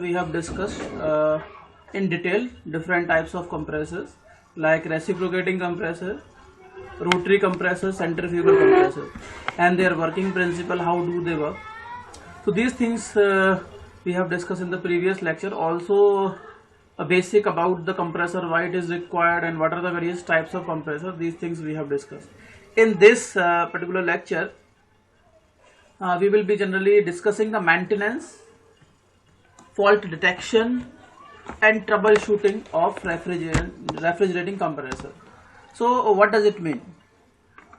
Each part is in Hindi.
We have discussed in detail different types of compressors like reciprocating compressor, rotary compressor, centrifugal compressor, and their working principle, how do they work. So these things we have discussed in the previous lecture. Also a basic about the compressor, why it is required and what are the various types of compressor. These things we have discussed. In this particular lecture, we will be generally discussing the maintenance, fault detection and troubleshooting of refrigerating compressor. So what does it mean?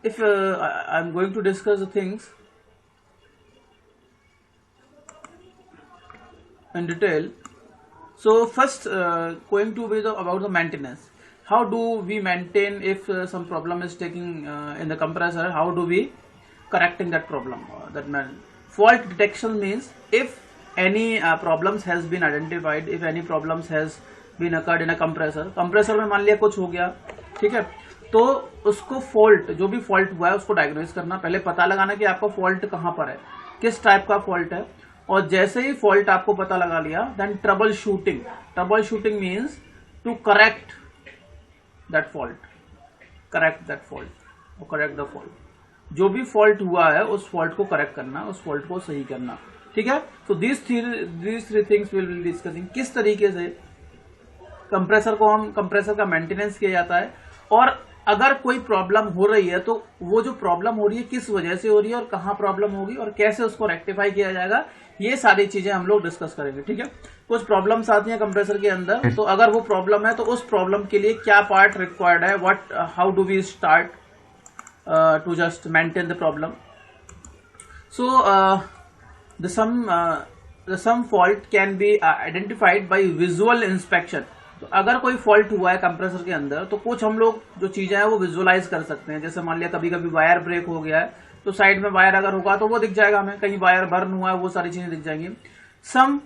If I am going to discuss the things in detail. So first going to be about the maintenance. How do we maintain if some problem is taking in the compressor? How do we correcting that problem? Fault detection means if any problems has been identified, if any problems has been occurred in a compressor में मान लिया कुछ हो गया, ठीक है, तो उसको फॉल्ट, जो भी फॉल्ट हुआ है उसको डायग्नोज करना, पहले पता लगाना कि आपका फॉल्ट कहां पर है, किस टाइप का फॉल्ट है, और जैसे ही फॉल्ट आपको पता लगा लिया, then trouble shooting means to correct that fault the fault, जो भी फॉल्ट हुआ है उस फॉल्ट को करेक्ट करना, उस फॉल्ट को सही करना, ठीक है. तो these three things will be discussing किस तरीके से कंप्रेसर का मेंटेनेंस किया जाता है, और अगर कोई प्रॉब्लम हो रही है तो वो जो प्रॉब्लम हो रही है किस वजह से हो रही है और कहां प्रॉब्लम होगी और कैसे उसको रेक्टिफाई किया जाएगा, ये सारी चीजें हम लोग डिस्कस करेंगे, ठीक है. कुछ प्रॉब्लम्स आती हैं कंप्रेसर के अंदर, तो अगर वो प्रॉब्लम है तो उस प्रॉब्लम के लिए क्या पार्ट रिक्वायर्ड है, how do we start to just maintain the problem. So the some fault can be identified by visual inspection. तो अगर कोई फॉल्ट हुआ है कंप्रेसर के अंदर तो कुछ हम लोग जो चीजें हैं वो विजुअलाइज कर सकते हैं. जैसे मान लिया कभी कभी वायर ब्रेक हो गया है तो साइड में वायर अगर होगा तो वो दिख जाएगा हमें, कहीं वायर बर्न हुआ है वो सारी चीजें दिख जाएंगी. सम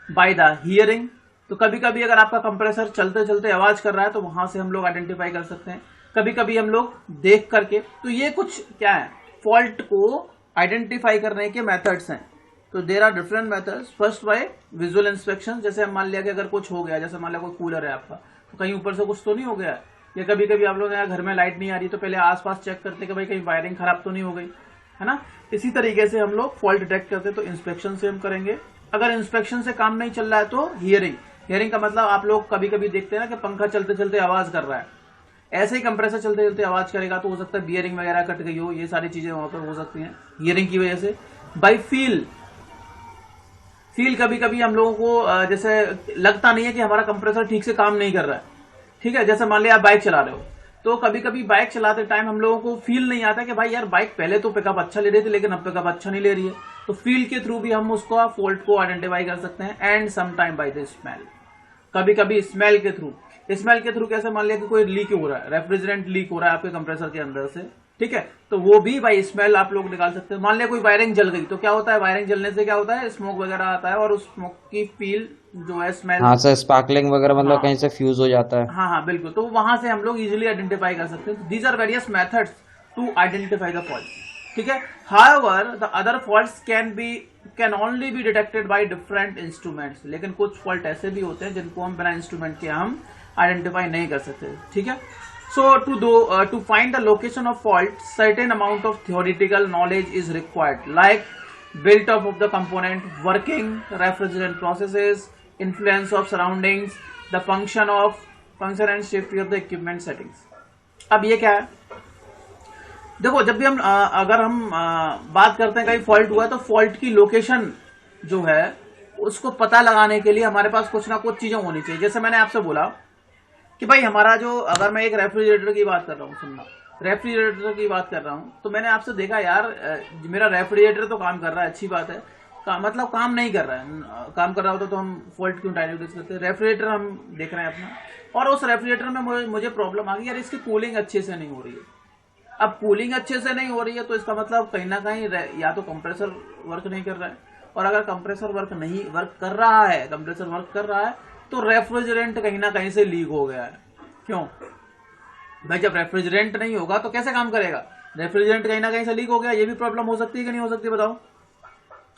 बाय द हियरिंग, तो कभी कभी अगर आपका कंप्रेसर चलते चलते आवाज कर रहा है तो वहां से हम लोग आइडेंटिफाई कर सकते हैं. कभी कभी हम लोग देख करके, तो ये कुछ क्या है, फॉल्ट को आइडेंटिफाई करने के मेथड्स हैं. तो there are different methods. First by visual inspection, जैसे मान लिया कि अगर कुछ हो गया, जैसे मान लिया कोई कूलर है आपका, तो कहीं ऊपर से कुछ तो नहीं हो गया है, या कभी कभी आप लोग घर में लाइट नहीं आ रही तो पहले आसपास चेक करते कि भाई कहीं वायरिंग खराब तो नहीं हो गई है ना. इसी तरीके से हम लोग फॉल्ट डिटेक्ट करते तो इंस्पेक्शन से हम करेंगे. अगर इंस्पेक्शन से काम नहीं चल रहा है तो हियरिंग का मतलब आप लोग कभी कभी देखते हैं ना कि पंखा चलते चलते आवाज कर रहा है, ऐसे ही कंप्रेसर चलते चलते आवाज करेगा तो हो सकता है बियरिंग वगैरह कट गई हो, ये सारी चीजें वहां पर हो सकती हैं हियरिंग की वजह से. बाय फील, कभी कभी हम लोगों को जैसे लगता नहीं है कि हमारा कंप्रेसर ठीक से काम नहीं कर रहा है, ठीक है. जैसे मान लिया आप बाइक चला रहे हो तो कभी कभी बाइक चलाते टाइम हम लोगों को फील नहीं आता कि भाई यार बाइक पहले तो पिकअप अच्छा ले रही थी लेकिन अब पिकअप अच्छा नहीं ले रही है, तो फील के थ्रू भी हम उसको फॉल्ट को आइडेंटिफाई कर सकते हैं. And sometime by the smell, कभी कभी स्मेल के थ्रू कैसे, मान लिया कि कोई लीक हो रहा है, रेफ्रिजरेंट लीक हो रहा है आपके कंप्रेसर के अंदर से, ठीक है, तो वो भी बाय स्मेल आप लोग निकाल सकते हैं. मान लिया कोई वायरिंग जल गई तो क्या होता है, वायरिंग जलने से क्या होता है, स्मोक वगैरह आता है और उस स्मोक की फील जो है स्मेल, हाँ सर, स्पार्कलिंग वगैरह मतलब कहीं से फ्यूज हो जाता है. हाँ बिल्कुल, तो वहां से हम लोग इजिली आइडेंटिफाई कर सकते हैं. These are various methods to identify the fault, ठीक है. However the other faults can only be detected by different instruments, लेकिन कुछ फॉल्ट ऐसे भी होते हैं जिनको हम बिना इंस्ट्रूमेंट के हम आइडेंटिफाई नहीं कर सकते, ठीक है. So to find the location of fault, certain amount of theoretical knowledge is required, like built up of the component, working refrigerant processes, influence of surroundings, the function and safety of the equipment settings. अब ये क्या है, देखो जब भी हम अगर हम बात करते हैं कहीं फॉल्ट हुआ है तो फॉल्ट की लोकेशन जो है उसको पता लगाने के लिए हमारे पास कुछ ना कुछ चीजें होनी चाहिए. जैसे मैंने आपसे बोला कि भाई हमारा जो, अगर मैं एक रेफ्रिजरेटर की बात कर रहा हूँ, सुनना, रेफ्रिजरेटर की बात कर रहा हूँ, तो मैंने आपसे देखा यार मेरा रेफ्रिजरेटर तो काम कर रहा है, अच्छी बात है, मतलब काम नहीं कर रहा है, काम कर रहा होता तो हम फॉल्ट क्यों डायग्नोस करते हैं. रेफ्रिजरेटर हम देख रहे हैं अपना, और उस रेफ्रिजरेटर में मुझे प्रॉब्लम आ गई यार, इसकी कूलिंग अच्छे से नहीं हो रही है. अब कूलिंग अच्छे से नहीं हो रही है तो इसका मतलब कहीं ना कहीं या तो कंप्रेसर वर्क नहीं कर रहा है, और अगर कंप्रेसर वर्क कर रहा है तो रेफ्रिजरेंट कहीं ना कहीं से लीक हो गया है. क्यों भाई, जब रेफ्रिजरेंट नहीं होगा तो कैसे काम करेगा, रेफ्रिजरेंट कहीं ना कहीं से लीक हो गया, ये भी प्रॉब्लम हो सकती है कि नहीं हो सकती, बताओ,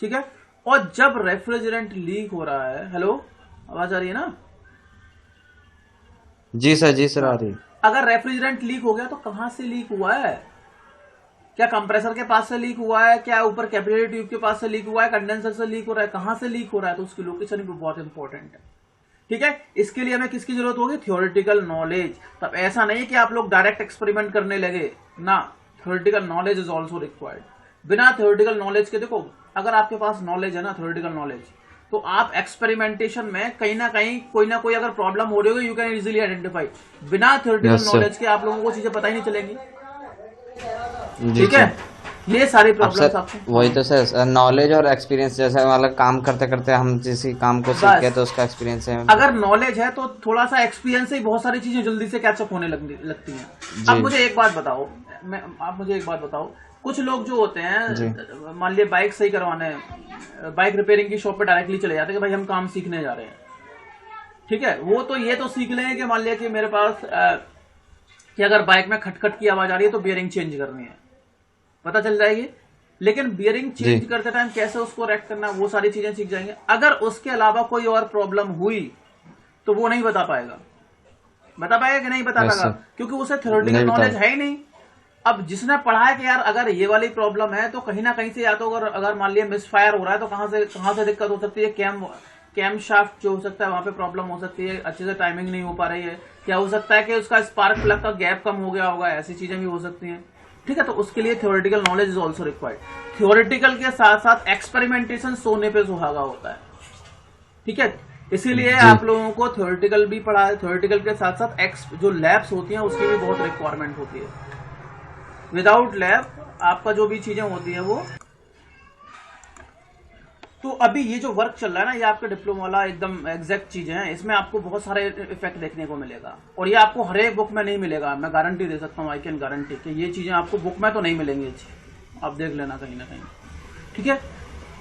ठीक है. और जब रेफ्रिजरेंट लीक हो रहा है, हेलो आवाज आ रही है ना? जी सर आ हाँ, रही है। अगर रेफ्रिजरेंट लीक हो गया तो कहां से लीक हुआ है? क्या कंप्रेसर के पास से लीक हुआ है, क्या ऊपर कैपिलरी ट्यूब के पास से लीक हुआ है, कंडेंसर से लीक हो रहा है, कहां से लीक हो रहा है? तो उसकी लोकेशन भी बहुत इंपॉर्टेंट है। ठीक है, इसके लिए हमें किसकी जरूरत होगी? Theoretical knowledge. तब ऐसा नहीं कि आप लोग डायरेक्ट एक्सपेरिमेंट करने लगे ना, theoretical knowledge is also required. बिना थ्योरेटिकल नॉलेज के, देखो अगर आपके पास नॉलेज है ना, थ्योरेटिकल नॉलेज, तो आप एक्सपेरिमेंटेशन में कहीं ना कहीं कोई ना कोई अगर प्रॉब्लम हो रही होगी, यू कैन इजीली आइडेंटिफाई। बिना थ्योरेटिकल यस सर। नॉलेज के आप लोगों को चीजें पता ही नहीं चलेंगी। जी ठीक है, सर। ये सारी अब प्रॉब्लम्स सर आपको, वही तो सर, नॉलेज और एक्सपीरियंस, जैसे मतलब काम करते करते हम किसी काम को सीख गए बस तो उसका एक्सपीरियंस है। अगर नॉलेज है तो थोड़ा सा एक्सपीरियंस से ही बहुत सारी चीजें जल्दी से कैचअप होने लगती हैं। अब जी मुझे एक बात बताओ, आप मुझे एक बात बताओ, कुछ लोग जो होते जी हैं, मान लिया बाइक सही करवाने, बाइक रिपेयरिंग की शॉप पे डायरेक्टली चले जाते हैं कि भाई हम काम सीखने जा रहे हैं। ठीक है, वो तो ये तो सीख लें कि मान लिया कि मेरे पास कि अगर बाइक में खटखट की आवाज आ रही है तो बियरिंग चेंज करनी है, पता चल जाएगी। लेकिन बियरिंग जी चेंज करते टाइम कैसे उसको रेक्ट करना, वो सारी चीजें सीख जाएंगे। अगर उसके अलावा कोई और प्रॉब्लम हुई तो वो नहीं बता पाएगा। बता पाएगा कि नहीं बता यस पाएगा? सर। क्योंकि उसे थ्योरेटिकल नहीं बता। नॉलेज है ही नहीं। अब जिसने पढ़ा है कि यार अगर ये वाली प्रॉब्लम है तो कहीं ना कहीं से, या तो अगर मान लिया मिस फायर हो रहा है तो कहां से दिक्कत हो सकती है, कैम शाफ्ट जो हो सकता है वहां पे प्रॉब्लम हो सकती है, अच्छे से टाइमिंग नहीं हो पा रही है, क्या हो सकता है कि उसका स्पार्क प्लग का गैप कम हो गया होगा, ऐसी चीजें भी हो सकती हैं। ठीक है, तो उसके लिए theoretical knowledge is also required. Theoretical के साथ साथ एक्सपेरिमेंटेशन सोने पे सुहागा होता है। ठीक है, इसीलिए जी आप लोगों को थ्योरेटिकल भी पढ़ा है, थ्योरेटिकल के साथ साथ जो लैब्स होती हैं उसकी भी बहुत रिक्वायरमेंट होती है। विदाउट लैब आपका जो भी चीजें होती है वो, तो अभी ये जो वर्क चल रहा है ना, ये आपके डिप्लोमा वाला एकदम एग्जैक्ट चीजें हैं, इसमें आपको बहुत सारे इफेक्ट देखने को मिलेगा और ये आपको हर एक बुक में नहीं मिलेगा। मैं गारंटी दे सकता हूँ, आई कैन गारंटी कि ये चीजें आपको बुक में तो नहीं मिलेंगी, आप देख लेना कहीं ना कहीं। ठीक है,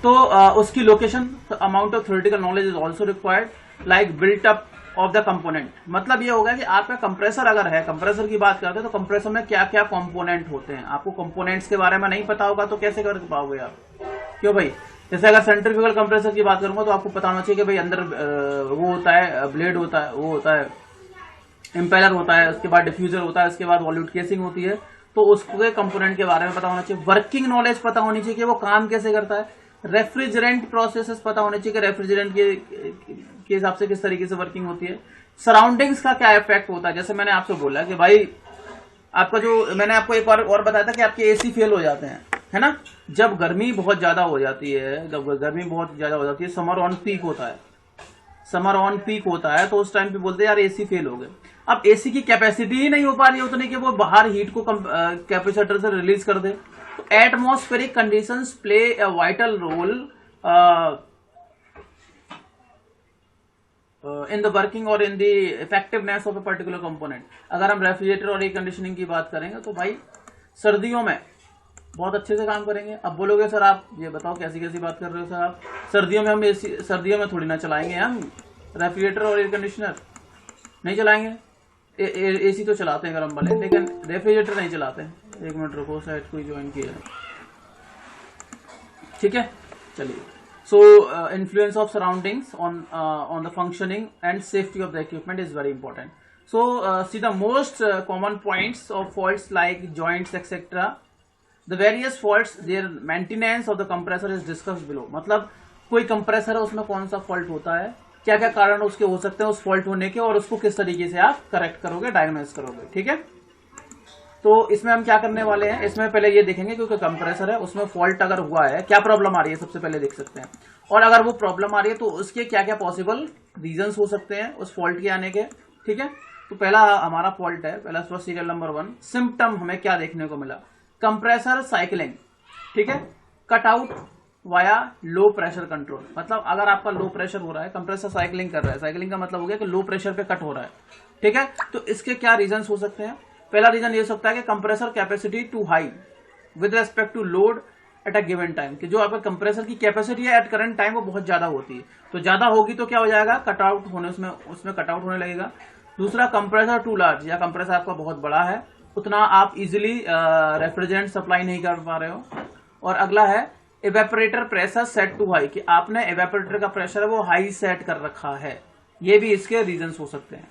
तो उसकी location, amount of theoretical knowledge is also required, like built up of the component. मतलब ये होगा कि आपका कंप्रेसर अगर है, कंप्रेसर की बात करते हैं तो कंप्रेसर में क्या क्या कंपोनेंट होते हैं, आपको कंपोनेंट्स के बारे में नहीं पता होगा तो कैसे कर पाओगे आप? क्यों भाई? जैसे अगर सेंट्रीफ्यूगल कंप्रेसर की बात करूंगा तो आपको पता होना चाहिए कि भाई अंदर वो होता है, ब्लेड होता है, वो होता है, इम्पेलर होता है, उसके बाद डिफ्यूजर होता है, उसके बाद वॉल्यूट केसिंग होती है। तो उसके कंपोनेंट के बारे में पता होना चाहिए, वर्किंग नॉलेज पता होनी चाहिए कि वो काम कैसे करता है, रेफ्रिजरेंट प्रोसेसेस पता होने चाहिए कि रेफ्रिजरेंट के हिसाब से किस तरीके से वर्किंग होती है, सराउंडिंग्स का क्या इफेक्ट होता है। जैसे मैंने आपसे बोला कि भाई आपका जो, मैंने आपको एक और बताया था कि आपके एसी फेल हो जाते हैं, है ना, जब गर्मी बहुत ज्यादा हो जाती है, जब गर्मी बहुत ज्यादा हो जाती है, समर ऑन पीक होता है, समर ऑन पीक होता है, तो उस टाइम पे बोलते हैं यार एसी फेल हो गए। अब एसी की कैपेसिटी ही नहीं हो पा रही है उतनी कि वो बाहर हीट को कैपेसिटर से रिलीज कर दे। तो atmospheric conditions play a vital role in the working और in the effectiveness of a particular component. अगर हम रेफ्रिजरेटर और एयर कंडीशनिंग की बात करेंगे तो भाई सर्दियों में बहुत अच्छे से काम करेंगे। अब बोलोगे सर आप ये बताओ कैसी कैसी बात कर रहे हो सर आप, सर्दियों में हम एसी, सर्दियों में थोड़ी ना चलाएंगे हम रेफ्रिजरेटर और एयर कंडीशनर, नहीं चलाएंगे। एसी तो चलाते हैं गर्म वाले, लेकिन रेफ्रिजरेटर नहीं चलाते। एक मिनट रुको, साइट कोई ज्वाइन किया है। ठीक है, चलिए। So influence of surroundings on the functioning and safety of the equipment is very important. So see the most common points of faults like joints etcetera, the various faults, their maintenance of the compressor is discussed below. मतलब कोई कंप्रेसर है उसमें कौन सा फॉल्ट होता है, क्या क्या कारण उसके हो सकते हैं उस फॉल्ट होने के, और उसको किस तरीके से आप करेक्ट करोगे, डायग्नोस करोगे। ठीक है, तो इसमें हम क्या करने वाले हैं, इसमें पहले ये देखेंगे क्योंकि कंप्रेसर है उसमें फॉल्ट अगर हुआ है, क्या प्रॉब्लम आ रही है सबसे पहले देख सकते हैं, और अगर वो प्रॉब्लम आ रही है तो उसके क्या क्या पॉसिबल रीजंस हो सकते हैं उस फॉल्ट के आने के। ठीक है, तो पहला हमारा फॉल्ट है, पहला सीरियल नंबर 1 सिम्टम हमें क्या देखने को मिला, कंप्रेसर साइकिलिंग। ठीक है, कट आउट वाया लो प्रेशर कंट्रोल। मतलब अगर आपका लो प्रेशर हो रहा है, कंप्रेसर साइकिलिंग कर रहा है, साइकिलिंग का मतलब हो गया कि लो प्रेशर पे कट हो रहा है। ठीक है, तो इसके क्या रीजंस हो सकते हैं। पहला रीजन ये हो सकता है कि compressor capacity too high with respect to load at a given time, कि जो आपका कंप्रेसर की कैपेसिटी है एट करंट टाइम वो बहुत ज्यादा होती है, तो ज्यादा होगी तो क्या हो जाएगा, कट आउट होने, उसमें कट आउट होने लगेगा। दूसरा, कंप्रेसर टू लार्ज, या कंप्रेसर आपका बहुत बड़ा है, उतना आप इजिली रेफ्रिजरेंट सप्लाई नहीं कर पा रहे हो। और अगला है evaporator pressure set too high, कि आपने एवेपोरेटर का प्रेशर है वो हाई सेट कर रखा है, ये भी इसके रीजंस हो सकते हैं।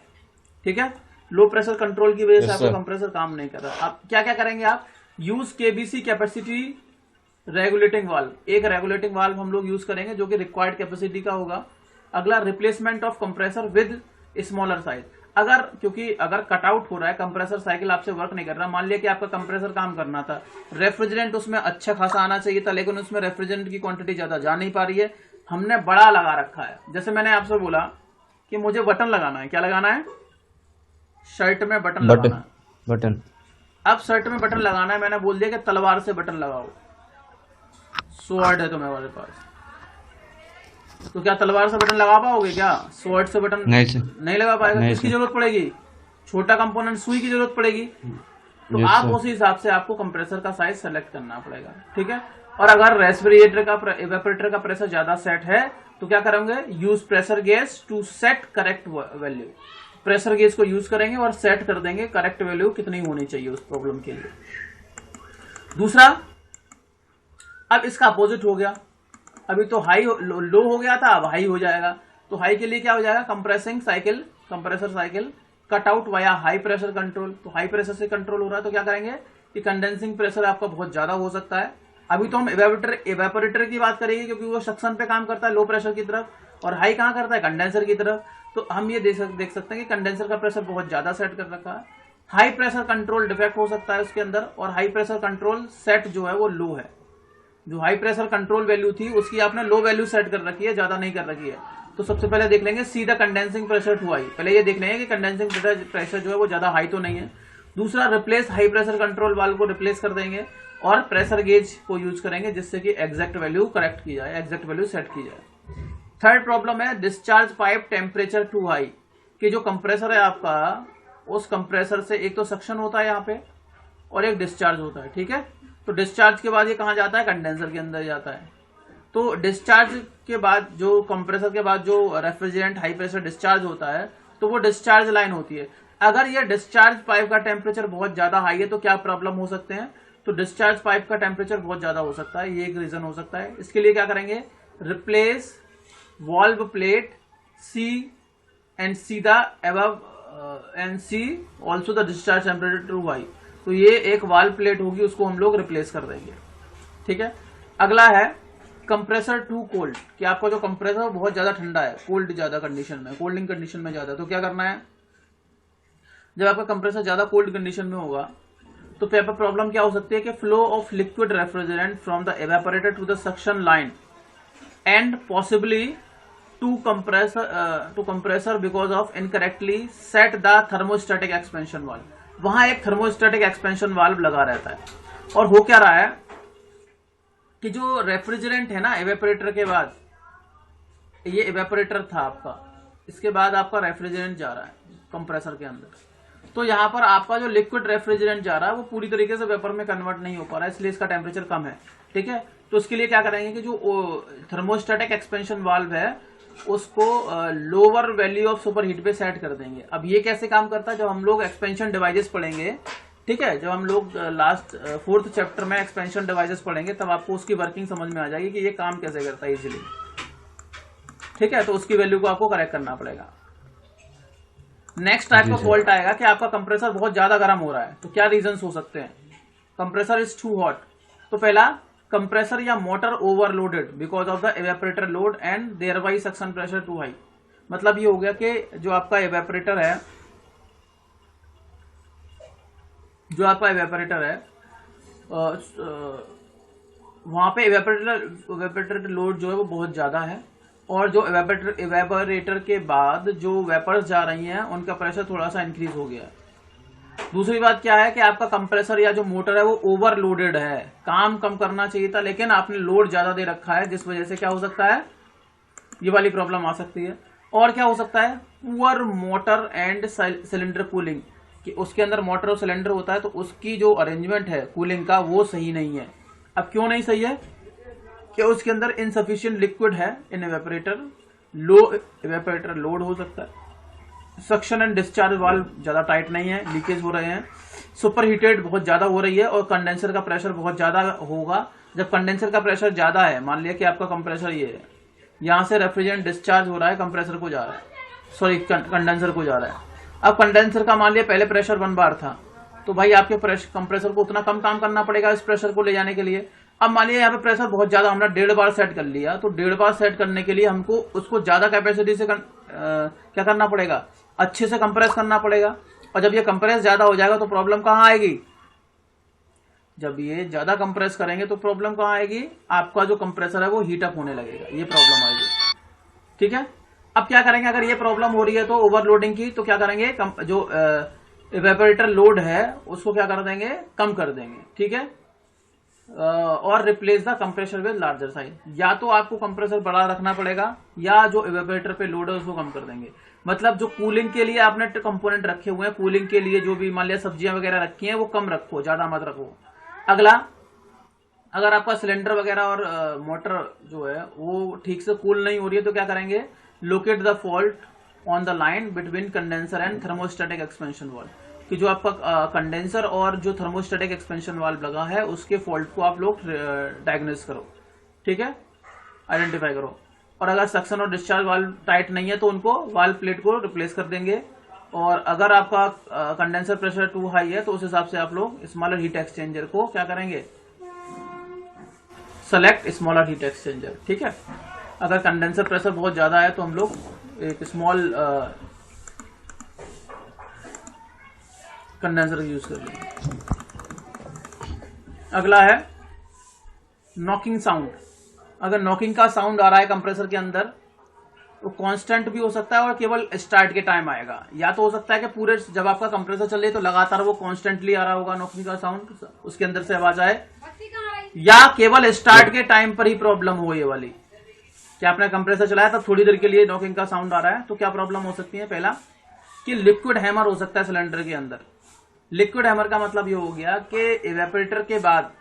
ठीक है, लो प्रेशर कंट्रोल की वजह से आपका कंप्रेसर काम नहीं कर रहा। आप क्या क्या करेंगे, आप use KBC capacity regulating valve, एक रेगुलेटिंग वाल्व हम लोग यूज करेंगे जो कि रिक्वायर्ड कैपेसिटी का होगा। अगला replacement of compressor with smaller size, क्योंकि अगर कटआउट हो रहा है, कंप्रेसर साइकिल आपसे वर्क नहीं कर रहा, मान लिया कि आपका कंप्रेसर काम करना था, रेफ्रिजरेंट उसमें अच्छा खासा आना चाहिए था, लेकिन उसमें रेफ्रिजरेंट की क्वांटिटी ज्यादा जा नहीं पा रही है, हमने बड़ा लगा रखा है। जैसे मैंने आपसे बोला कि मुझे बटन लगाना है, क्या लगाना है, शर्ट में बटन लगाना है, बटन। अब शर्ट में बटन लगाना है, मैंने बोल दिया कि तलवार से बटन लगाओ, स्वॉर्ड है तुम्हारे पास, तो क्या तलवार से बटन लगा पाओगे, क्या स्वॉर्ड से बटन नहीं लगा पाएगा। किसकी जरूरत पड़ेगी, छोटा कंपोनेंट सुई की जरूरत पड़ेगी। तो आप उसी हिसाब से आपको कंप्रेसर का साइज सेलेक्ट करना पड़ेगा। ठीक है, और अगर रेफ्रिजरेटर का एवेपोरेटर का प्रेशर ज्यादा सेट है तो क्या करेंगे, use pressure gauge to set correct value, pressure gauge को यूज करेंगे और सेट कर देंगे करेक्ट वैल्यू कितनी होनी चाहिए उस प्रॉब्लम के लिए। दूसरा, अब इसका अपोजिट हो गया, अभी तो हाई लो हो गया था, अब हाई हो जाएगा। तो हाई के लिए क्या हो जाएगा, compressing cycle, compressor cycle cut out via high pressure control. तो हाई प्रेशर से कंट्रोल हो रहा है तो क्या करेंगे कि कंडेंसिंग प्रेशर आपका बहुत ज्यादा हो सकता है। अभी तो हम एवेपोरेटर की बात करेंगे क्योंकि वो सक्शन पे काम करता है लो प्रेशर की तरफ, और हाई कहां करता है, कंडेंसर की तरफ। तो हम ये देख सकते हैं कि कंडेंसर का प्रेशर बहुत ज्यादा सेट कर रखा है, हाई प्रेशर कंट्रोल डिफेक्ट हो सकता है उसके अंदर, और हाई प्रेशर कंट्रोल सेट जो है वो लो है। जो हाई प्रेशर कंट्रोल वैल्यू थी उसकी आपने लो वैल्यू सेट कर रखी है, ज्यादा नहीं कर रखी है। तो सबसे पहले देख लेंगे सीधा कंडेंसिंग प्रेशर टू हाई, पहले ये देख लेंगे कि कंडेंसिंग प्रेशर जो है वो ज्यादा हाई तो नहीं है। दूसरा, replace high pressure control valve को रिप्लेस कर देंगे और प्रेशर गेज को यूज करेंगे जिससे कि एग्जैक्ट वैल्यू करेक्ट की जाए, एग्जैक्ट वैल्यू सेट की जाए। थर्ड प्रॉब्लम है discharge pipe temperature too high, कि जो कंप्रेसर है आपका उस कंप्रेसर से एक तो सक्शन होता है यहाँ पे और एक डिस्चार्ज होता है। ठीक है, तो डिस्चार्ज के बाद ये कहाँ जाता है, कंडेंसर के अंदर जाता है। तो डिस्चार्ज के बाद जो कंप्रेसर के बाद जो रेफ्रिजरेंट हाई प्रेशर डिस्चार्ज होता है तो वो डिस्चार्ज लाइन होती है। अगर ये डिस्चार्ज पाइप का टेम्परेचर बहुत ज्यादा हाई है तो क्या प्रॉब्लम हो सकते हैं, तो डिस्चार्ज पाइप का टेम्परेचर बहुत ज्यादा हो सकता है, ये एक रीजन हो सकता है। इसके लिए क्या करेंगे, replace valve plate see and see the above and see also the discharge temperature too high. तो ये एक वाल्व प्लेट होगी, उसको हम लोग रिप्लेस कर देंगे। ठीक है, अगला है कंप्रेसर टू कोल्ड, कि आपका जो कंप्रेसर बहुत ज्यादा ठंडा है, कोल्ड ज्यादा कंडीशन में, कोल्डिंग कंडीशन में ज्यादा, तो क्या करना है, जब आपका कंप्रेसर ज्यादा कोल्ड कंडीशन में होगा तो पेपर प्रॉब्लम क्या हो सकती है कि flow of liquid refrigerant from the evaporator to the suction line and possibly to compressor because of incorrectly set the thermostatic expansion valve. वहां एक थर्मोस्टेटिक एक्सपेंशन वाल्व लगा रहता है, और हो क्या रहा है कि जो रेफ्रिजरेंट है ना एवेपोरेटर के बाद, ये एवेपोरेटर था आपका, इसके बाद आपका रेफ्रिजरेंट जा रहा है कंप्रेसर के अंदर, तो यहाँ पर आपका जो लिक्विड रेफ्रिजरेंट जा रहा है वो पूरी तरीके से वेपर में कन्वर्ट नहीं हो पा रहा है, इसलिए इसका टेम्परेचर कम है। ठीक है, तो इसके लिए क्या करेंगे कि जो थर्मोस्टेटिक एक्सपेंशन वाल्व है उसको lower value of super heat पे सेट कर देंगे। अब ये कैसे काम करता है, जब हम लोग एक्सपेंशन डिवाइसेस पढ़ेंगे, ठीक है, जब हम लोग लास्ट 4th चैप्टर में एक्सपेंशन डिवाइसेस पढ़ेंगे तब आपको उसकी वर्किंग समझ में आ जाएगी कि ये काम कैसे करता है इजीली। ठीक है, तो उसकी वैल्यू को आपको करेक्ट करना पड़ेगा। नेक्स्ट टाइप का फॉल्ट आएगा कि आपका कंप्रेसर बहुत ज्यादा गर्म हो रहा है, तो क्या रीजंस हो सकते हैं, कंप्रेसर इज टू हॉट। तो पहला, कंप्रेसर या motor overloaded because of the evaporator load and thereby suction pressure too high. मतलब ये हो गया कि जो आपका एवेपोरेटर है वहां पे एवेपोरेटर लोड जो है वो बहुत ज्यादा है, और जो एवेपोरेटर के बाद जो वेपर्स जा रही हैं उनका प्रेशर थोड़ा सा इंक्रीज हो गया है। दूसरी बात क्या है कि आपका कंप्रेसर या जो मोटर है वो ओवरलोडेड है, काम कम करना चाहिए था लेकिन आपने लोड ज्यादा दे रखा है, जिस वजह से क्या हो सकता है, ये वाली प्रॉब्लम आ सकती है। और क्या हो सकता है, poor motor and cylinder cooling, कि उसके अंदर मोटर और सिलेंडर होता है तो उसकी जो अरेंजमेंट है कूलिंग का वो सही नहीं है। अब क्यों नहीं सही है, कि उसके अंदर इनसफिशिएंट लिक्विड है इन एवेपोरेटर, लो एवेपोरेटर लोड हो सकता है, सक्शन एंड डिस्चार्ज वाल्व ज्यादा टाइट नहीं है, लीकेज हो रहे हैं, सुपर हीटेड बहुत ज्यादा हो रही है और कंडेंसर का प्रेशर बहुत ज्यादा होगा जब कंडेंसर का प्रेशर ज्यादा है, मान लिया कि आपका कंप्रेसर ये है, यहाँ से रेफ्रिजरेंट डिस्चार्ज हो रहा है, कंप्रेसर को जा रहा है, सॉरी कंडेंसर को जा रहा है। अब कंडेंसर का मान लिया पहले प्रेशर 1 बार था, तो भाई आपके कंप्रेसर को उतना कम काम करना पड़ेगा इस प्रेशर को ले जाने के लिए। अब मान लिया यहाँ पे प्रेशर बहुत ज्यादा हमने 1.5 बार सेट कर लिया, तो 1.5 बार सेट करने के लिए हमको उसको ज्यादा कैपेसिटी से क्या करना पड़ेगा, अच्छे से कंप्रेस करना पड़ेगा। और जब ये कंप्रेस ज्यादा हो जाएगा तो प्रॉब्लम कहाँ आएगी, जब ये ज्यादा कंप्रेस करेंगे तो प्रॉब्लम कहाँ आएगी, आपका जो कंप्रेसर है वो हीट अप होने लगेगा, ये प्रॉब्लम आएगी। ठीक है, अब क्या करेंगे, अगर ये प्रॉब्लम हो रही है तो ओवरलोडिंग की, तो क्या करेंगे, जो इवेपोरेटर लोड है उसको क्या कर देंगे, कम कर देंगे। ठीक है, और replace the compressor with larger size, या तो आपको कंप्रेसर बड़ा रखना पड़ेगा या जो इवेपोरेटर पे लोड है उसको कम कर देंगे। मतलब जो कूलिंग के लिए आपने कंपोनेंट रखे हुए हैं, कूलिंग के लिए जो भी मान लिया सब्जियां वगैरह रखी हैं वो कम रखो, ज्यादा मत रखो। अगला, अगर आपका सिलेंडर वगैरह और मोटर जो है वो ठीक से कूल नहीं हो रही है तो क्या करेंगे, locate the fault on the line between condenser and thermostatic expansion valve, कि जो आपका कंडेंसर और जो थर्मोस्टेटिक एक्सपेंशन वाल्व लगा है उसके फॉल्ट को आप लोग डायग्नोस करो। ठीक है, आइडेंटिफाई करो। और अगर सक्शन और डिस्चार्ज वाल्व टाइट नहीं है तो उनको वाल्व प्लेट को रिप्लेस कर देंगे। और अगर आपका कंडेंसर प्रेशर टू हाई है तो उस हिसाब से आप लोग स्मॉलर हीट एक्सचेंजर को क्या करेंगे, सेलेक्ट स्मॉलर हीट एक्सचेंजर। ठीक है, अगर कंडेंसर प्रेशर बहुत ज्यादा है तो हम लोग एक स्मॉल कंडेंसर यूज कर लेंगे। अगला है नॉकिंग साउंड। अगर नॉकिंग का साउंड आ रहा है कंप्रेसर के अंदर तो कांस्टेंट भी हो सकता है और केवल स्टार्ट के टाइम आएगा, या तो हो सकता है कि पूरे जब आपका कंप्रेसर चल रही तो लगातार वो कांस्टेंटली आ रहा होगा नॉकिंग का साउंड, उसके अंदर से आवाज आए, या केवल स्टार्ट के टाइम पर ही प्रॉब्लम हो ये वाली, कि आपने कंप्रेसर चलाया तब थोड़ी देर के लिए नॉकिंग का साउंड आ रहा है। तो क्या प्रॉब्लम हो सकती है, पहला कि लिक्विड हैमर हो सकता है सिलेंडर के अंदर। लिक्विड हैमर का मतलब ये हो गया कि इवेपोरेटर के बाद,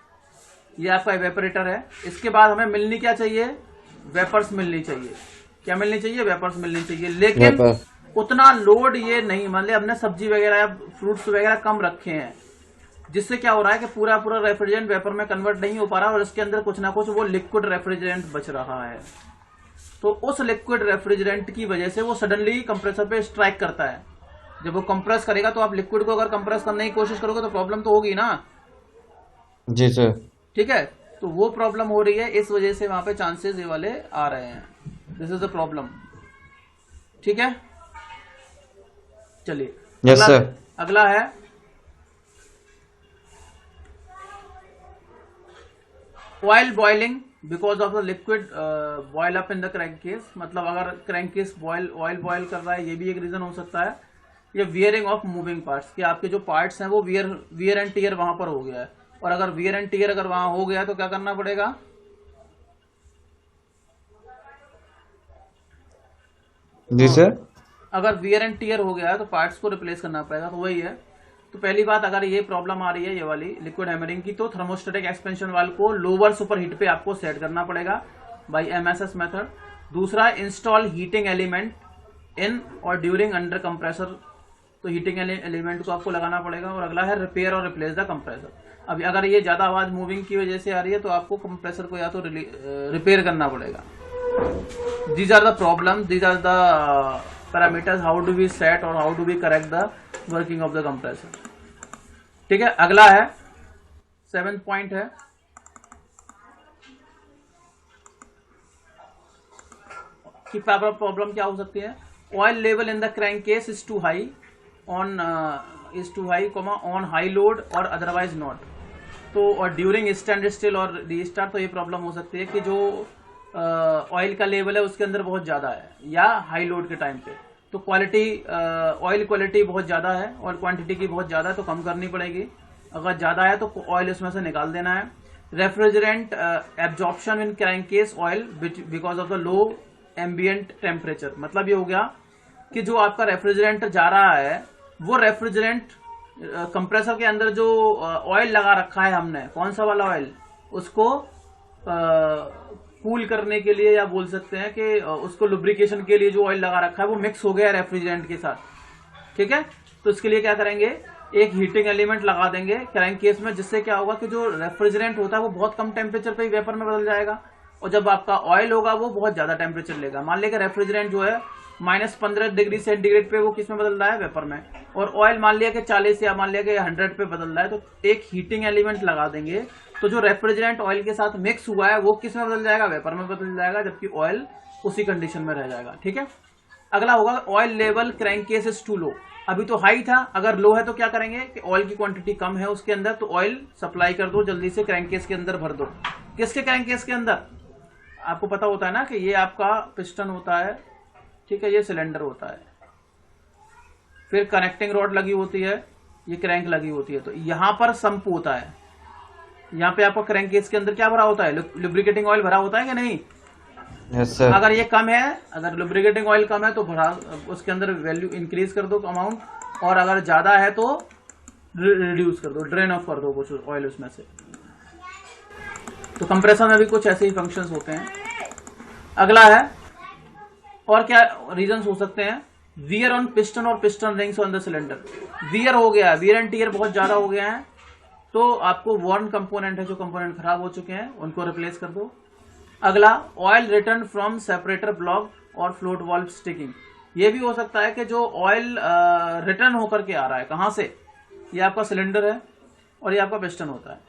ये आपका इवेपोरेटर है, इसके बाद हमें मिलनी क्या चाहिए, वेपर्स मिलनी चाहिए। क्या मिलनी चाहिए, वेपर्स मिलनी चाहिए, लेकिन उतना लोड ये नहीं, मान लिया हमने सब्जी वगैरह या फ्रूट्स वगैरह कम रखे हैं, जिससे क्या हो रहा है कि पूरा पूरा रेफ्रिजरेंट वेपर में कन्वर्ट नहीं हो पा रहा और इसके अंदर कुछ ना कुछ वो लिक्विड रेफ्रिजरेंट बच रहा है। तो उस लिक्विड रेफ्रिजरेंट की वजह से वो सडनली कंप्रेसर पे स्ट्राइक करता है। जब वो कंप्रेस करेगा तो आप लिक्विड को अगर कंप्रेस करने की कोशिश करोगे तो प्रॉब्लम तो होगी ना। जी सर। ठीक है, तो वो प्रॉब्लम हो रही है, इस वजह से वहां पे चांसेस ये वाले आ रहे हैं। This is the problem. ठीक है, चलिए यस सर। अगला है oil boiling because of the liquid boil up in the crankcase. मतलब अगर क्रैंककेस ऑयल बॉयल कर रहा है, ये भी एक रीजन हो सकता है। ये वियरिंग ऑफ मूविंग पार्ट्स, कि आपके जो पार्ट्स हैं वो वियर एंड टियर वहां पर हो गया है, और अगर वियर एंड टियर अगर वहां हो गया तो क्या करना पड़ेगा, जी सर। अगर वियर एंड टियर हो गया है तो पार्ट्स को रिप्लेस करना पड़ेगा। तो वही है, तो पहली बात, अगर ये प्रॉब्लम आ रही है ये वाली लिक्विड हैमरिंग की, तो थर्मोस्टेटिक एक्सपेंशन वाल्व को लोअर सुपर हीट पे आपको सेट करना पड़ेगा बाय एमएसएस मेथड। दूसरा, इंस्टॉल हीटिंग एलिमेंट इन और ड्यूरिंग अंडर कंप्रेसर, तो हीटिंग एलिमेंट को आपको लगाना पड़ेगा। और अगला है रिपेयर और रिप्लेस द कंप्रेसर। अभी अगर ये ज्यादा आवाज मूविंग की वजह से आ रही है तो आपको कंप्रेसर को या तो रिपेयर करना पड़ेगा। These are the problem, these are the parameters, how do we set और how do we correct the working of the compressor. ठीक है, अगला है 7th पॉइंट है कि प्रॉब्लम क्या हो सकती है, oil level in the crankcase is too high on on high load और अदरवाइज नॉट। तो और ड्यूरिंग स्टैंड स्टिल और रीस्टार्ट, तो ये प्रॉब्लम हो सकती है कि जो ऑयल का लेवल है उसके अंदर बहुत ज्यादा है या हाई लोड के टाइम पे, तो क्वालिटी ऑयल क्वालिटी बहुत ज्यादा है और क्वांटिटी की बहुत ज्यादा है तो कम करनी पड़ेगी। अगर ज्यादा है तो ऑयल उसमें से निकाल देना है। Refrigerant absorption in crankcase oil because of the low ambient temperature. मतलब ये हो गया कि जो आपका रेफ्रिजरेंट जा रहा है वो रेफ्रिजरेंट कंप्रेसर के अंदर जो ऑयल लगा रखा है हमने, कौन सा वाला ऑयल, उसको कूल करने के लिए, या बोल सकते हैं कि उसको लुब्रिकेशन के लिए जो ऑयल लगा रखा है वो मिक्स हो गया रेफ्रिजरेंट के साथ। ठीक है, तो इसके लिए क्या करेंगे, एक हीटिंग एलिमेंट लगा देंगे क्रैंक केस में, जिससे क्या होगा कि जो रेफ्रिजरेंट होता है वो बहुत कम टेम्परेचर पे ही वेपर में बदल जाएगा, और जब आपका ऑयल होगा वो बहुत ज्यादा टेम्परेचर लेगा। मान लिया कि रेफ्रिजरेंट जो है -15 डिग्री सेंटीग्रेड पे वो किस में बदल रहा है, वेपर में, और ऑयल मान लिया कि 40 या मान लिया कि 100 पे बदल रहा है, तो एक हीटिंग एलिमेंट लगा देंगे तो जो रेफ्रिजरेंट ऑयल के साथ मिक्स हुआ है वो किस में बदल जाएगा, वेपर में बदल जाएगा, जबकि ऑयल उसी कंडीशन में रह जाएगा। ठीक है। अगला होगा oil level crank case is too low. अभी तो हाई था, अगर लो है तो क्या करेंगे कि ऑयल की क्वांटिटी कम है उसके अंदर, तो ऑयल सप्लाई कर दो, जल्दी से क्रैंक केस के अंदर भर दो। किसके क्रैंक केस के अंदर, आपको पता होता है ना कि ये आपका पिस्टन होता है, ठीक है, ये सिलेंडर होता है, फिर कनेक्टिंग रॉड लगी होती है, ये क्रैंक लगी होती है, तो यहां पर संप होता है, यहाँ पे आपका क्रैंक केस के अंदर क्या भरा होता है, लुब्रिकेटिंग ऑयल भरा होता है कि नहीं। Yes sir. अगर ये कम है, अगर लुब्रिकेटिंग ऑयल कम है तो भरा, उसके अंदर वैल्यू इंक्रीज कर दो अमाउंट, और अगर ज्यादा है तो रिड्यूस कर दो, ड्रेन ऑफ कर दो कुछ ऑयल उसमें से। तो कंप्रेसर में भी कुछ ऐसे ही फंक्शंस होते हैं। अगला है, और क्या रीजंस हो सकते हैं, वियर ऑन पिस्टन और piston rings on the cylinder. Wear हो गया, वियर एंड टियर बहुत ज्यादा हो गया है, तो आपको वर्न कंपोनेंट है, जो कंपोनेंट खराब हो चुके हैं उनको रिप्लेस कर दो। अगला, oil return from separator block और फ्लोट वाल्व स्टिकिंग। ये भी हो सकता है कि जो ऑयल रिटर्न होकर के आ रहा है, कहां से, ये आपका सिलेंडर है और ये आपका पिस्टन होता है,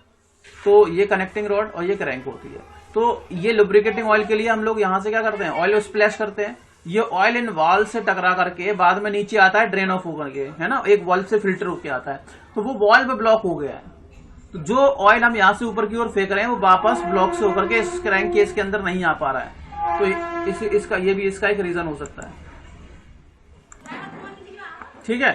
तो ये कनेक्टिंग रॉड और ये क्रैंक होती है। तो ये लुब्रिकेटिंग ऑयल के लिए हम लोग यहां से क्या करते हैं, ऑयल स्प्लैश करते हैं, ये ऑयल इन वाल्व से टकरा करके बाद में नीचे आता है ड्रेन ऑफ होकर के, है ना, एक वाल्व से फिल्टर होके आता है, तो वो वाल्व ब्लॉक हो गया है, तो जो ऑयल हम यहां से ऊपर की ओर फेंक रहे हैं वो वापस ब्लॉक से होकर के इस क्रैंक केस के अंदर नहीं आ पा रहा है, तो इसका ये भी इसका एक रीजन हो सकता है। ठीक है।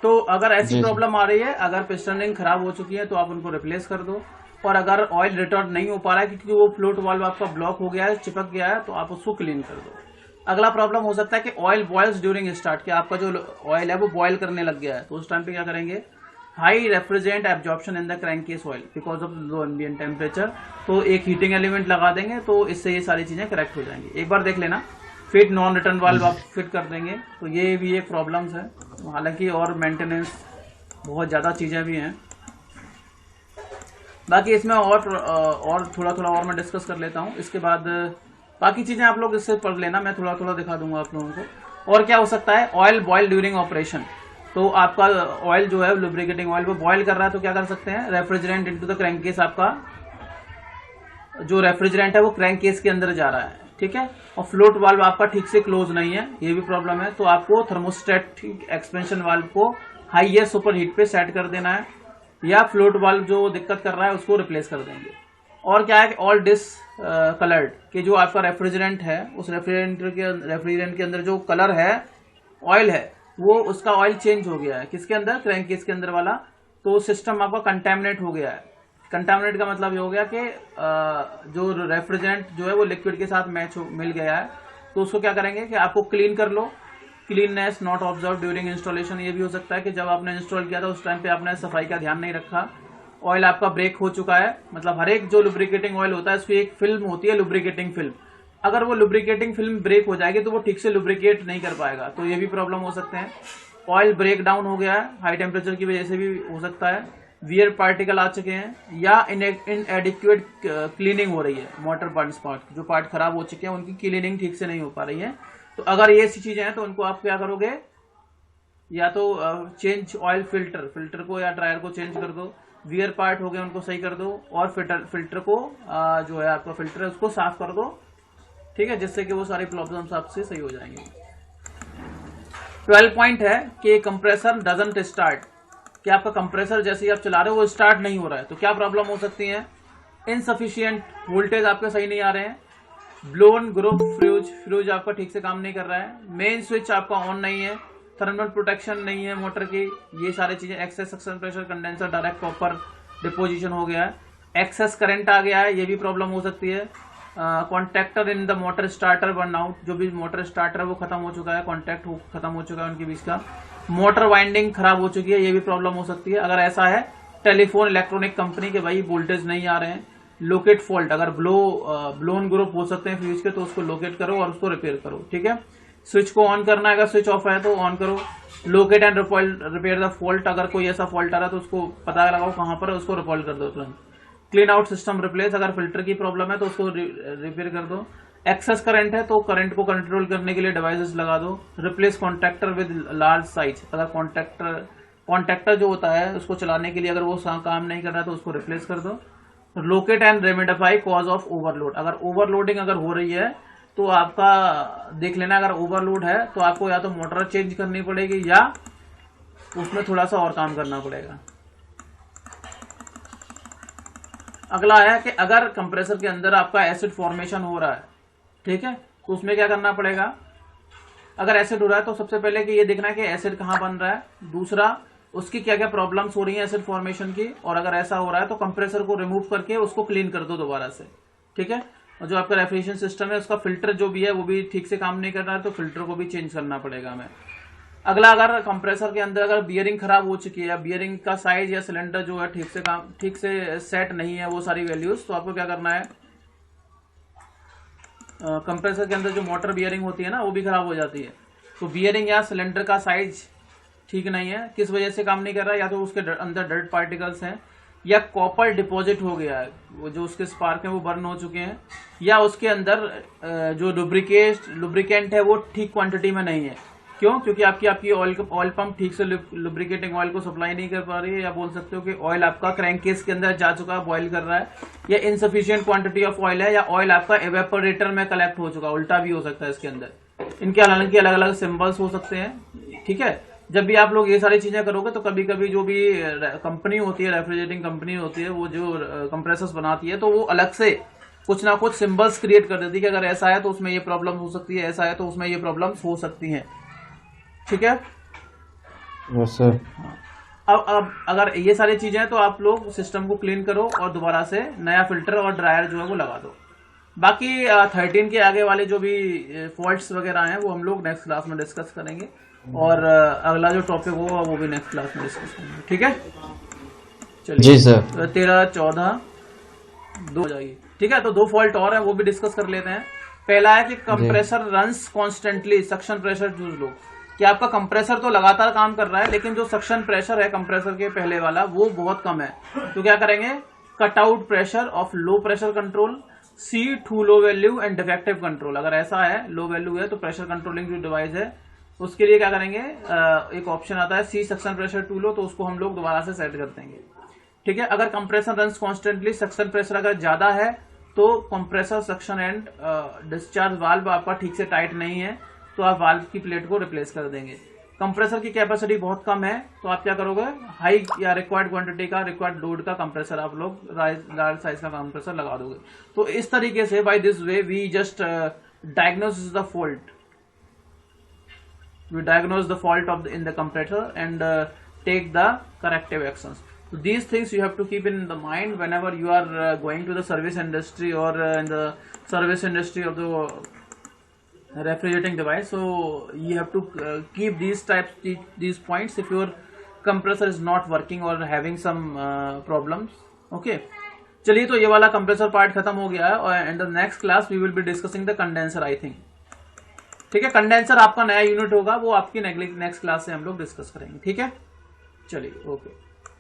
तो अगर ऐसी प्रॉब्लम आ रही है, अगर पिस्टन रिंग खराब हो चुकी है तो आप उनको रिप्लेस कर दो, और अगर ऑयल रिटर्न नहीं हो पा रहा है क्योंकि वो फ्लोट वाल्व आपका ब्लॉक हो गया है, चिपक गया है, तो आप उसको क्लीन कर दो। अगला प्रॉब्लम हो सकता है कि ऑयल बॉयल्स ड्यूरिंग स्टार्ट, कि आपका जो ऑयल है वो बॉयल करने लग गया है, तो उस टाइम पे क्या करेंगे, high refrigerant absorption in the crank case oil because of low ambient temperature, तो एक हीटिंग एलिमेंट लगा देंगे, तो इससे ये सारी चीजें करेक्ट हो जाएंगी। एक बार देख लेना, फिट नॉन रिटर्न वाल्व आप फिट कर देंगे, तो ये भी एक प्रॉब्लम्स है, हालांकि और मेंटेनेंस बहुत ज्यादा चीजें भी हैं। बाकी इसमें और थोड़ा थोड़ा और मैं डिस्कस कर लेता हूँ, इसके बाद बाकी चीजें आप लोग इससे पढ़ लेना, मैं थोड़ा थोड़ा दिखा दूंगा आप लोगों को। और क्या हो सकता है, ऑयल बॉयल ड्यूरिंग ऑपरेशन, तो आपका ऑयल जो है लुब्रिकेटिंग ऑयल वो बॉयल कर रहा है, तो क्या कर सकते हैं, refrigerant into the crank case, आपका जो रेफ्रिजरेंट है वो क्रैंक केस के अंदर जा रहा है, ठीक है, और फ्लोट वाल्व आपका ठीक से क्लोज नहीं है, ये भी प्रॉब्लम है, तो आपको थर्मोस्टेटिक एक्सपेंशन वाल्व को हाईयर सुपर हीट पे सेट कर देना है, या फ्लोट वाल्व जो दिक्कत कर रहा है उसको रिप्लेस कर देंगे। और क्या है, ऑल डिस कलर्ड, कि जो आपका रेफ्रिजरेंट है उस रेफ्रिजरेंट के अंदर जो कलर है, ऑयल है, वो उसका ऑयल चेंज हो गया है, किसके अंदर, क्रैंक केस के अंदर वाला, तो सिस्टम आपका कंटेमिनेट हो गया है। कंटामिनेट का मतलब ये हो गया कि जो रेफ्रिजरेंट जो है वो लिक्विड के साथ मिल गया है, तो उसको क्या करेंगे कि आपको क्लीन कर लो, cleanness not observe during installation. ये भी हो सकता है कि जब आपने इंस्टॉल किया था उस टाइम पे आपने सफाई का ध्यान नहीं रखा, ऑयल आपका ब्रेक हो चुका है, मतलब हर एक जो लुब्रिकेटिंग ऑयल होता है उसकी एक फिल्म होती है, लुब्रिकेटिंग फिल्म, अगर वो लुब्रिकेटिंग फिल्म ब्रेक हो जाएगी तो वो ठीक से लुब्रिकेट नहीं कर पाएगा, तो ये भी प्रॉब्लम हो सकते हैं। ऑयल ब्रेक डाउन हो गया है, हाई टेम्परेचर की वजह से भी हो सकता है, वियर पार्टिकल आ चुके हैं, या इनएडिक्वेट क्लीनिंग हो रही है, मोटर पार्ट जो पार्ट खराब हो चुके हैं उनकी क्लीनिंग ठीक से नहीं हो पा रही है। तो अगर ये सी चीजें हैं तो उनको आप क्या करोगे, या तो चेंज ऑयल फिल्टर को या ड्रायर को चेंज कर दो, वियर पार्ट हो गए उनको सही कर दो, और फिल्टर को जो है आपका फिल्टर है उसको साफ कर दो, ठीक है, जिससे कि वो सारी प्रॉब्लम्स आपसे सही हो जाएंगे। 12 पॉइंट है कि कंप्रेसर डजंट स्टार्ट, कि आपका कंप्रेसर जैसे ही आप चला रहे हो वो स्टार्ट नहीं हो रहा है, तो क्या प्रॉब्लम हो सकती है, इनसफिशिएंट वोल्टेज आपके सही नहीं आ रहे हैं, ब्लोन ग्रुप फ्यूज आपका ठीक से काम नहीं कर रहा है, मेन स्विच आपका ऑन नहीं है, थर्मल प्रोटेक्शन नहीं है मोटर की, ये सारी चीजें, excess suction pressure condenser direct copper deposition हो गया है, एक्सेस करंट आ गया है, ये भी प्रॉब्लम हो सकती है, contactor in the motor starter burn out, जो भी मोटर स्टार्टर है वो खत्म हो चुका है, कॉन्टैक्ट खत्म हो चुका है उनके बीच का, मोटर वाइंडिंग खराब हो चुकी है, ये भी प्रॉब्लम हो सकती है। अगर ऐसा है, टेलीफोन इलेक्ट्रॉनिक कंपनी के भाई वोल्टेज नहीं आ रहे हैं, लोकेट फॉल्ट, अगर ब्लोन ग्रुप हो सकते हैं फ्यूज के, तो उसको लोकेट करो और उसको रिपेयर करो, ठीक है। स्विच को ऑन करना है, अगर स्विच ऑफ है तो ऑन करो, locate and repair the fault, अगर कोई ऐसा फॉल्ट आ रहा है तो उसको पता लगाओ कहां पर है, उसको रिपॉल्ट कर दो तुरंत। क्लीन आउट सिस्टम रिप्लेस, अगर फिल्टर की प्रॉब्लम है तो उसको रिपेयर कर दो। एक्सेस करंट है तो करंट को कंट्रोल करने के लिए डिवाइसेस लगा दो। Replace contractor with large size, अगर कॉन्ट्रैक्टर जो होता है उसको चलाने के लिए अगर वो काम नहीं कर रहा तो उसको रिप्लेस कर दो। Locate and remedify cause of overload, अगर ओवरलोडिंग अगर हो रही है तो आपका देख लेना, अगर ओवरलोड है तो आपको या तो मोटर चेंज करनी पड़ेगी या उसमें थोड़ा सा और काम करना पड़ेगा। अगला है कि अगर कंप्रेसर के अंदर आपका एसिड फॉर्मेशन हो रहा है, ठीक है, तो उसमें क्या करना पड़ेगा। अगर एसिड हो रहा है तो सबसे पहले कि ये देखना है कि एसिड कहाँ बन रहा है, दूसरा उसकी क्या क्या प्रॉब्लम्स हो रही हैं एसिड फॉर्मेशन की, और अगर ऐसा हो रहा है तो कंप्रेसर को रिमूव करके उसको क्लीन कर दो दोबारा से, ठीक है। और जो आपका रेफ्रिजरेशन सिस्टम है उसका फिल्टर जो भी है वो भी ठीक से काम नहीं कर रहा है तो फिल्टर को भी चेंज करना पड़ेगा हमें। अगला, अगर कंप्रेसर के अंदर अगर बियरिंग खराब हो चुकी है या बियरिंग का साइज या सिलेंडर जो है ठीक से सेट नहीं है वो सारी वैल्यूज, तो आपको क्या करना है, कंप्रेसर के अंदर जो मोटर बियरिंग होती है ना वो भी खराब हो जाती है, तो बियरिंग या सिलेंडर का साइज ठीक नहीं है, किस वजह से काम नहीं कर रहा है, या तो उसके अंदर डर्ट पार्टिकल्स हैं, या कॉपर डिपॉजिट हो गया है, वो जो उसके स्पार्क हैं वो बर्न हो चुके हैं, या उसके अंदर जो लुब्रिकेंट है वो ठीक क्वांटिटी में नहीं है। क्यों? क्योंकि आपकी ऑयल पंप ठीक से लुब्रिकेटिंग ऑयल को सप्लाई नहीं कर पा रही है, या बोल सकते हो कि ऑयल आपका क्रैंक केस के अंदर जा चुका है, बॉयल कर रहा है, या इनसफिशियंट क्वांटिटी ऑफ ऑयल है, या ऑयल आपका एवेपोरेटर में कलेक्ट हो चुका है, उल्टा भी हो सकता है इसके अंदर। इनके हालांकि अलग अलग सिंबल्स हो सकते हैं, ठीक है। जब भी आप लोग ये सारी चीजें करोगे तो कभी कभी जो भी कंपनी होती है, रेफ्रिजरेटिंग कंपनी होती है, वो जो कंप्रेसर्स बनाती है तो वो अलग से कुछ ना कुछ सिंबल्स क्रिएट कर देती है कि अगर ऐसा है तो उसमें ये प्रॉब्लम हो सकती है, ऐसा है तो उसमें ये प्रॉब्लम्स हो सकती हैं, ठीक है। Yes sir. अब अगर ये सारी चीजें हैं तो आप लोग सिस्टम को क्लीन करो और दोबारा से नया फिल्टर और ड्रायर जो है वो लगा दो। बाकी 13 के आगे वाले जो भी फॉल्ट्स वगैरह हैं वो हम लोग नेक्स्ट क्लास में डिस्कस करेंगे, और अगला जो टॉपिक होगा वो भी नेक्स्ट क्लास में डिस्कस करेंगे, ठीक है। चलिए जी सर। 13, 14, 2 हो जाएगी, ठीक है। तो 2 फॉल्ट और है वो भी डिस्कस कर लेते हैं। पहला है कि compressor runs constantly, suction pressure choose low, कि आपका कंप्रेसर तो लगातार काम कर रहा है लेकिन जो सक्शन प्रेशर है कंप्रेसर के पहले वाला वो बहुत कम है, तो क्या करेंगे, cut out pressure of low pressure control, see too low value and defective control. अगर ऐसा है, लो वैल्यू है, तो प्रेशर कंट्रोलिंग जो डिवाइस है उसके लिए क्या करेंगे, एक ऑप्शन आता है सी सक्शन प्रेशर टू लो, तो उसको हम लोग दोबारा से सेट कर देंगे, ठीक है। अगर compressor runs constantly, suction pressure अगर ज्यादा है तो compressor suction and discharge valve आपका ठीक से टाइट नहीं है तो आप वाल्व की प्लेट को रिप्लेस कर देंगे। कंप्रेसर की कैपेसिटी बहुत कम है तो आप क्या करोगे, हाई या रिक्वायर्ड क्वांटिटी का, रिक्वायर्ड लोड का कंप्रेसर आप लोग लार्ज साइज का कंप्रेसर लगा दोगे। तो इस तरीके से by this way we just diagnose the fault, we diagnose the fault in the compressor and take the corrective actions. So these things you have to keep in the mind whenever you are going to the service industry or in the service industry of the refrigerating device. So you have to keep these points if your compressor is not working or having some problems. Okay, चलिए, तो ये वाला कंप्रेसर पार्ट खत्म हो गया है, और in the next class we will be discussing the condenser, I think, ठीक है। कंडेंसर आपका नया यूनिट होगा, वो आपकी नेक्स्ट क्लास से हम लोग डिस्कस करेंगे, ठीक है। चलिए, ओके।